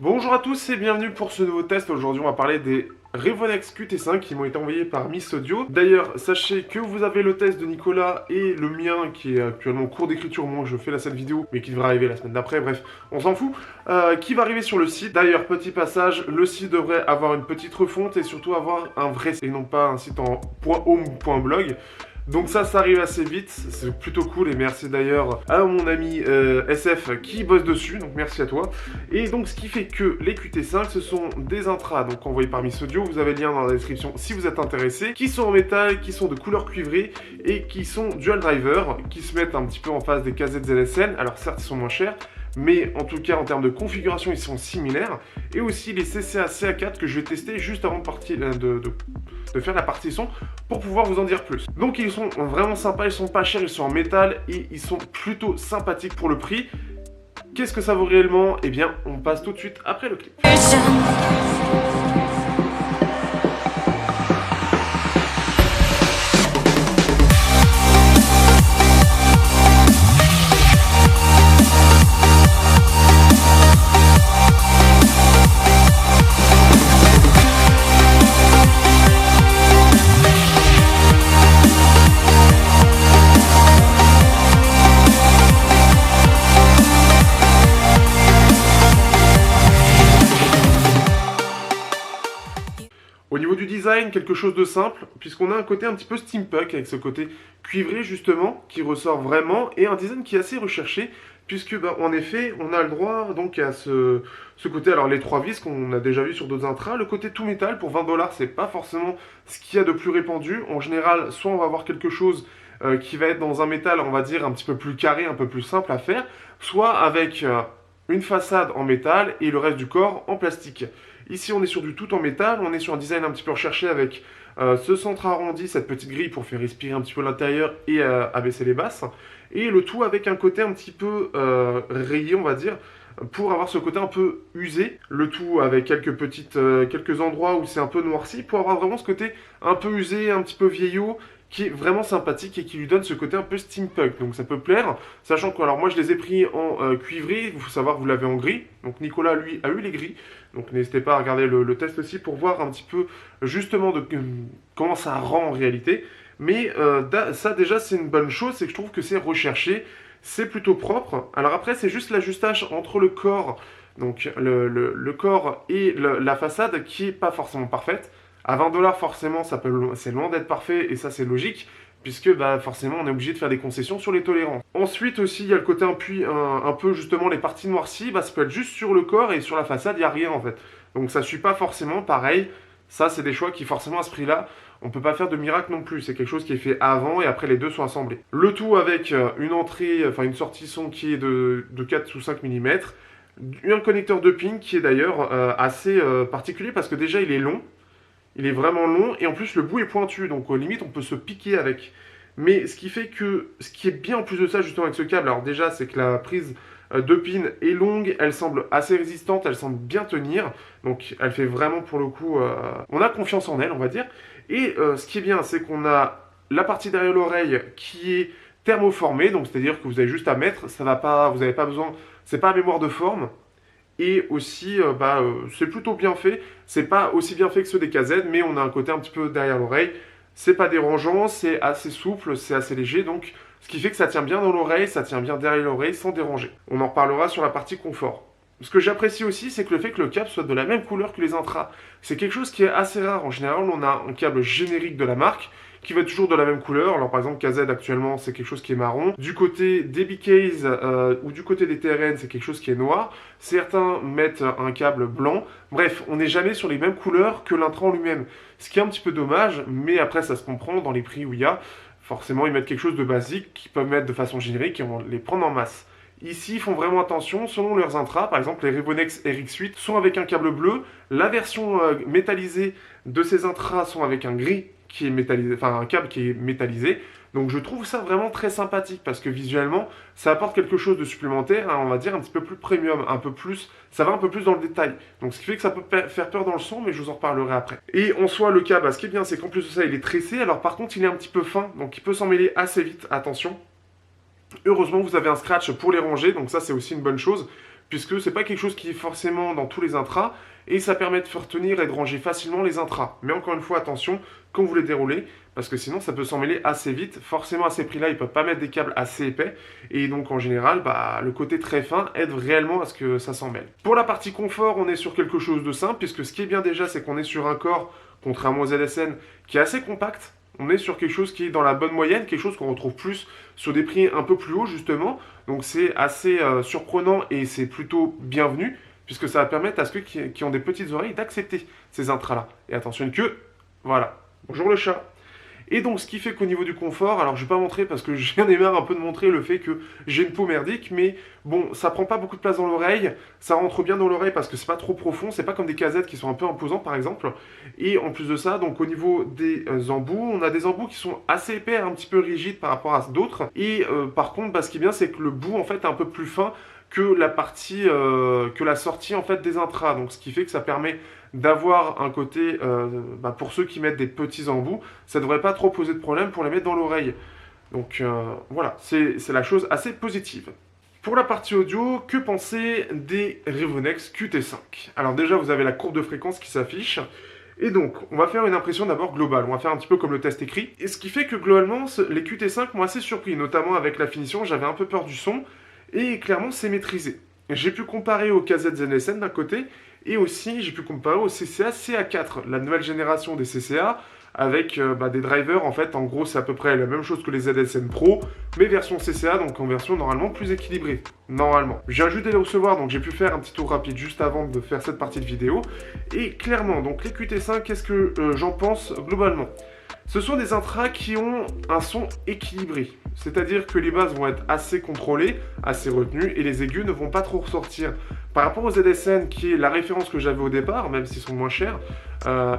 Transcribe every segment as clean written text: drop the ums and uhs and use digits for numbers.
Bonjour à tous et bienvenue pour ce nouveau test. Aujourd'hui on va parler des Revonex QT5 qui m'ont été envoyés par Miss Audio. D'ailleurs sachez que vous avez le test de Nicolas et le mien qui est actuellement en cours d'écriture au moment où je fais cette vidéo, mais qui devrait arriver la semaine d'après, bref on s'en fout, qui va arriver sur le site. D'ailleurs petit passage, le site devrait avoir une petite refonte et surtout avoir un vrai site et non pas un site en .home.blog. Donc ça arrive assez vite, c'est plutôt cool et merci d'ailleurs à mon ami SF qui bosse dessus, donc merci à toi. Et donc ce qui fait que les QT5 ce sont des intras donc envoyés par Miss Audio, vous avez le lien dans la description si vous êtes intéressé, qui sont en métal, qui sont de couleur cuivrée et qui sont dual driver, qui se mettent un petit peu en face des KZ ZSN, alors certes ils sont moins chers, mais en tout cas en termes de configuration ils sont similaires, et aussi les CCA CA4 que je vais tester juste avant de faire la partie son pour pouvoir vous en dire plus. Donc ils sont vraiment sympas, ils sont pas chers, ils sont en métal et ils sont plutôt sympathiques pour le prix. Qu'est-ce que ça vaut réellement? Eh bien on passe tout de suite après le clip. Au niveau du design, quelque chose de simple, puisqu'on a un côté un petit peu steampunk, avec ce côté cuivré justement, qui ressort vraiment, et un design qui est assez recherché, puisque en effet, on a le droit donc à ce côté, alors les trois vis qu'on a déjà vu sur d'autres intras, le côté tout métal pour 20 $, c'est pas forcément ce qu'il y a de plus répandu. En général, soit on va avoir quelque chose qui va être dans un métal, on va dire, un petit peu plus carré, un peu plus simple à faire, soit avec une façade en métal et le reste du corps en plastique. Ici, on est sur du tout en métal, on est sur un design un petit peu recherché avec ce centre arrondi, cette petite grille pour faire respirer un petit peu l'intérieur et abaisser les basses. Et le tout avec un côté un petit peu rayé, on va dire, pour avoir ce côté un peu usé. Le tout avec quelques endroits où c'est un peu noirci, pour avoir vraiment ce côté un peu usé, un petit peu vieillot, qui est vraiment sympathique et qui lui donne ce côté un peu steampunk, donc ça peut plaire, sachant que alors moi je les ai pris en cuivré, il faut savoir vous l'avez en gris, donc Nicolas lui a eu les gris, donc n'hésitez pas à regarder le test aussi pour voir un petit peu justement comment ça rend en réalité, mais ça déjà c'est une bonne chose, c'est que je trouve que c'est recherché, c'est plutôt propre. Alors après c'est juste l'ajustage entre le corps, donc le corps et la façade qui est pas forcément parfaite. À 20 $, forcément, c'est loin d'être parfait, et ça c'est logique, puisque forcément on est obligé de faire des concessions sur les tolérances. Ensuite aussi, il y a le côté un peu justement les parties noircies, ça peut être juste sur le corps, et sur la façade, il n'y a rien en fait. Donc ça ne suit pas forcément, pareil, ça c'est des choix qui forcément à ce prix-là, on ne peut pas faire de miracle non plus, c'est quelque chose qui est fait avant, et après les deux sont assemblés. Le tout avec une sortie son qui est de 4 ou 5 mm, un connecteur de pin qui est d'ailleurs assez particulier, parce que déjà il est long, il est vraiment long, et en plus le bout est pointu, donc aux limites on peut se piquer avec. Mais ce qui fait que, ce qui est bien en plus de ça justement avec ce câble, alors déjà c'est que la prise de pin est longue, elle semble assez résistante, elle semble bien tenir, donc elle fait vraiment pour le coup, on a confiance en elle on va dire. Et ce qui est bien c'est qu'on a la partie derrière l'oreille qui est thermoformée, donc c'est à dire que vous avez juste à mettre, ça va pas, vous n'avez pas besoin, c'est pas à mémoire de forme. Et aussi, c'est plutôt bien fait. C'est pas aussi bien fait que ceux des KZ, mais on a un côté un petit peu derrière l'oreille. C'est pas dérangeant, c'est assez souple, c'est assez léger, donc ce qui fait que ça tient bien dans l'oreille, ça tient bien derrière l'oreille sans déranger. On en reparlera sur la partie confort. Ce que j'apprécie aussi, c'est que le fait que le câble soit de la même couleur que les intras. C'est quelque chose qui est assez rare. En général, on a un câble générique de la marque, qui va être toujours de la même couleur. Alors par exemple KZ actuellement c'est quelque chose qui est marron. Du côté des BKs ou du côté des TRN c'est quelque chose qui est noir. Certains mettent un câble blanc. Bref, on n'est jamais sur les mêmes couleurs que l'intra en lui-même. Ce qui est un petit peu dommage, mais après ça se comprend dans les prix où il y a. Forcément ils mettent quelque chose de basique qu'ils peuvent mettre de façon générique et on va les prendre en masse. Ici, ils font vraiment attention, selon leurs intras, par exemple les Revonex RX8 sont avec un câble bleu, la version métallisée de ces intras sont avec un gris qui est métallisé, enfin un câble qui est métallisé. Donc je trouve ça vraiment très sympathique parce que visuellement, ça apporte quelque chose de supplémentaire, hein, on va dire un petit peu plus premium, un peu plus, ça va un peu plus dans le détail. Donc ce qui fait que ça peut faire peur dans le son, mais je vous en reparlerai après. Et en soi, le câble, ce qui est bien, c'est qu'en plus de ça, il est tressé. Alors par contre, il est un petit peu fin, donc il peut s'en mêler assez vite, attention. Heureusement, vous avez un scratch pour les ranger, donc ça c'est aussi une bonne chose. puisque c'est pas quelque chose qui est forcément dans tous les intras, et ça permet de faire tenir et de ranger facilement les intras. Mais encore une fois, attention, quand vous les déroulez, parce que sinon ça peut s'emmêler assez vite. Forcément, à ces prix-là, ils ne peuvent pas mettre des câbles assez épais, et donc en général, le côté très fin aide réellement à ce que ça s'emmêle. Pour la partie confort, on est sur quelque chose de simple, puisque ce qui est bien déjà, c'est qu'on est sur un corps, contrairement aux ZSN, qui est assez compact. On est sur quelque chose qui est dans la bonne moyenne, quelque chose qu'on retrouve plus sur des prix un peu plus hauts justement. Donc c'est assez surprenant et c'est plutôt bienvenu, puisque ça va permettre à ceux qui ont des petites oreilles d'accepter ces intras-là. Et attention que, voilà, bonjour le chat. Et donc ce qui fait qu'au niveau du confort, alors je vais pas montrer parce que j'en ai marre un peu de montrer le fait que j'ai une peau merdique, mais bon, ça prend pas beaucoup de place dans l'oreille, ça rentre bien dans l'oreille parce que c'est pas trop profond, c'est pas comme des casettes qui sont un peu imposants par exemple. Et en plus de ça, donc au niveau des embouts, on a des embouts qui sont assez épais, un petit peu rigides par rapport à d'autres. Et par contre, ce qui est bien, c'est que le bout en fait est un peu plus fin que la partie, que la sortie en fait des intras. Donc ce qui fait que ça permet d'avoir un côté, pour ceux qui mettent des petits embouts, ça ne devrait pas trop poser de problème pour les mettre dans l'oreille. Donc voilà, c'est la chose assez positive. Pour la partie audio, que penser des Revonex QT5? Alors déjà, vous avez la courbe de fréquence qui s'affiche. Et donc, on va faire une impression d'abord globale. On va faire un petit peu comme le test écrit. Et ce qui fait que globalement, les QT5 m'ont assez surpris, notamment avec la finition. J'avais un peu peur du son. Et clairement, c'est maîtrisé. J'ai pu comparer au KZZSN d'un côté, et aussi j'ai pu comparer au CCA CA4, la nouvelle génération des CCA, avec des drivers, en fait, en gros, c'est à peu près la même chose que les ZSN Pro, mais version CCA, donc en version normalement plus équilibrée, normalement. J'ai ajouté les recevoirs, donc j'ai pu faire un petit tour rapide juste avant de faire cette partie de vidéo, et clairement, donc les QT5, qu'est-ce que j'en pense globalement? Ce sont des intras qui ont un son équilibré, c'est-à-dire que les basses vont être assez contrôlées, assez retenues, et les aigus ne vont pas trop ressortir. Par rapport aux ZSN, qui est la référence que j'avais au départ, même s'ils sont moins chers,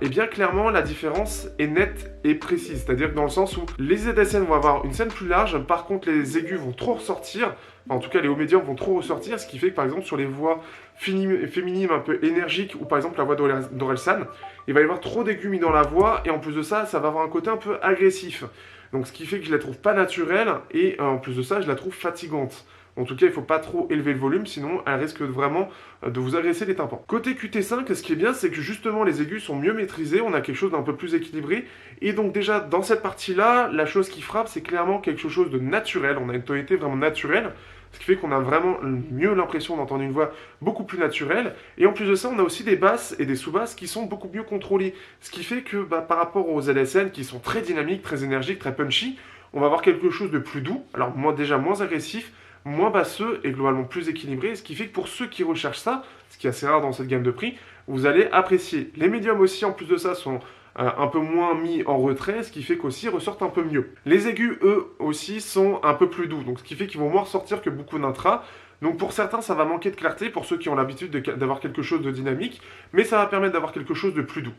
et bien clairement la différence est nette et précise, c'est-à-dire que dans le sens où les ZSN vont avoir une scène plus large, par contre les aigus vont trop ressortir, en tout cas les hauts médiums vont trop ressortir, ce qui fait que par exemple sur les voix féminines un peu énergiques, ou par exemple la voix d'Orelsan, il va y avoir trop d'aigus mis dans la voix, et en plus de ça, ça va avoir un côté un peu agressif. Donc ce qui fait que je la trouve pas naturelle, et en plus de ça, je la trouve fatigante. En tout cas, il ne faut pas trop élever le volume, sinon elle risque vraiment de vous agresser les tympans. Côté QT5, ce qui est bien, c'est que justement les aigus sont mieux maîtrisés, on a quelque chose d'un peu plus équilibré, et donc déjà dans cette partie-là, la chose qui frappe, c'est clairement quelque chose de naturel, on a une tonalité vraiment naturelle, ce qui fait qu'on a vraiment mieux l'impression d'entendre une voix beaucoup plus naturelle, et en plus de ça, on a aussi des basses et des sous-basses qui sont beaucoup mieux contrôlées, ce qui fait que par rapport aux LSN qui sont très dynamiques, très énergiques, très punchy, on va avoir quelque chose de plus doux, alors déjà moins agressif, moins basseux et globalement plus équilibré, ce qui fait que pour ceux qui recherchent ça, ce qui est assez rare dans cette gamme de prix, vous allez apprécier. Les médiums aussi, en plus de ça, sont un peu moins mis en retrait, ce qui fait qu'aussi ressortent un peu mieux. Les aigus, eux aussi, sont un peu plus doux, donc ce qui fait qu'ils vont moins ressortir que beaucoup d'intras. Donc pour certains, ça va manquer de clarté, pour ceux qui ont l'habitude d'avoir quelque chose de dynamique, mais ça va permettre d'avoir quelque chose de plus doux.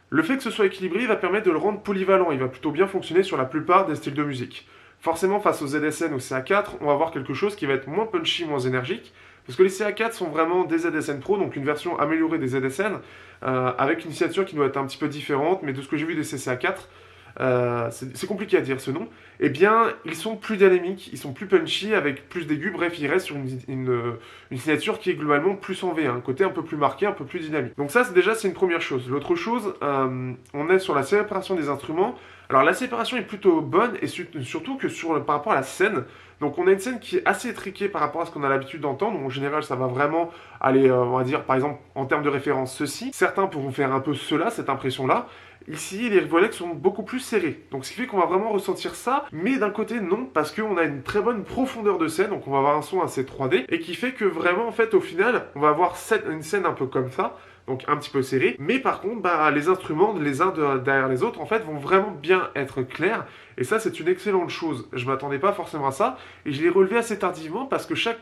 Le fait que ce soit équilibré va permettre de le rendre polyvalent, il va plutôt bien fonctionner sur la plupart des styles de musique. Forcément, face aux ZSN ou CA4, on va avoir quelque chose qui va être moins punchy, moins énergique, parce que les CA4 sont vraiment des ZSN Pro, donc une version améliorée des ZSN, avec une signature qui doit être un petit peu différente, mais de ce que j'ai vu des CCA4, c'est compliqué à dire ce nom, eh bien, ils sont plus dynamiques, ils sont plus punchy, avec plus d'aigus, bref, ils restent sur une signature qui est globalement plus en V, un côté un peu plus marqué, un peu plus dynamique. Donc ça, c'est une première chose. L'autre chose, on est sur la séparation des instruments. Alors la séparation est plutôt bonne, et surtout que par rapport à la scène, donc on a une scène qui est assez étriquée par rapport à ce qu'on a l'habitude d'entendre, en général ça va vraiment aller, on va dire par exemple en termes de référence ceci, certains pourront faire un peu cela, cette impression-là. Ici, les Revolex sont beaucoup plus serrés, donc ce qui fait qu'on va vraiment ressentir ça, mais d'un côté non, parce qu'on a une très bonne profondeur de scène, donc on va avoir un son assez 3D, et qui fait que vraiment en fait au final, on va avoir une scène un peu comme ça, donc un petit peu serré, mais par contre, les instruments, les uns derrière les autres, en fait, vont vraiment bien être clairs, et ça, c'est une excellente chose. Je m'attendais pas forcément à ça, et je l'ai relevé assez tardivement, parce que chaque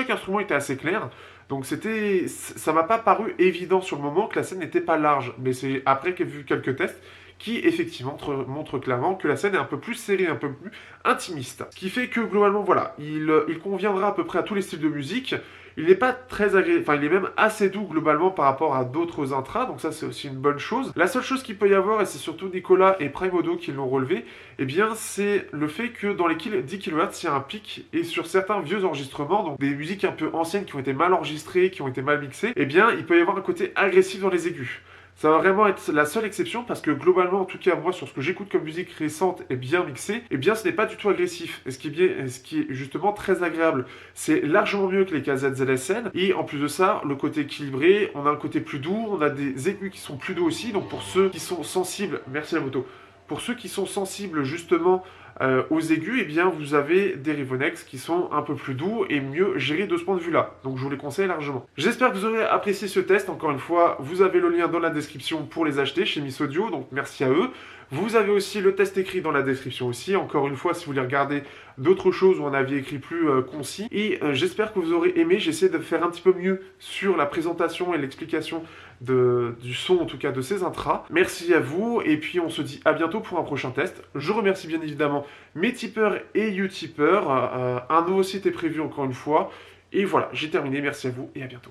instrument était assez clair, donc ça m'a pas paru évident sur le moment que la scène n'était pas large, mais c'est après que j'ai vu quelques tests, qui effectivement montrent clairement que la scène est un peu plus serrée, un peu plus intimiste. Ce qui fait que globalement, voilà, il conviendra à peu près à tous les styles de musique. Il n'est pas très agréable, enfin il est même assez doux globalement par rapport à d'autres intras, donc ça c'est aussi une bonne chose. La seule chose qu'il peut y avoir, et c'est surtout Nicolas et Primodo qui l'ont relevé, eh bien c'est le fait que dans les 10 kHz, il y a un pic, et sur certains vieux enregistrements, donc des musiques un peu anciennes qui ont été mal enregistrées, qui ont été mal mixées, eh bien il peut y avoir un côté agressif dans les aigus. Ça va vraiment être la seule exception parce que globalement, en tout cas moi, sur ce que j'écoute comme musique récente et bien mixée, eh bien ce n'est pas du tout agressif. Et ce qui est justement très agréable. C'est largement mieux que les KZLSN. Et en plus de ça, le côté équilibré, on a un côté plus doux, on a des aigus qui sont plus doux aussi. Donc pour ceux qui sont sensibles, merci la moto. Pour ceux qui sont sensibles justement aux aigus, eh bien vous avez des Rivonex qui sont un peu plus doux et mieux gérés de ce point de vue-là. Donc je vous les conseille largement. J'espère que vous aurez apprécié ce test. Encore une fois, vous avez le lien dans la description pour les acheter chez Miss Audio, donc merci à eux. Vous avez aussi le test écrit dans la description aussi. Encore une fois, si vous voulez regarder d'autres choses ou un avis écrit plus concis. Et j'espère que vous aurez aimé. J'essaie de faire un petit peu mieux sur la présentation et l'explication du son, en tout cas de ces intras. Merci à vous. Et puis on se dit à bientôt pour un prochain test. Je remercie bien évidemment mes tipeurs et utipeurs. Un nouveau site est prévu encore une fois. Et voilà, j'ai terminé. Merci à vous et à bientôt.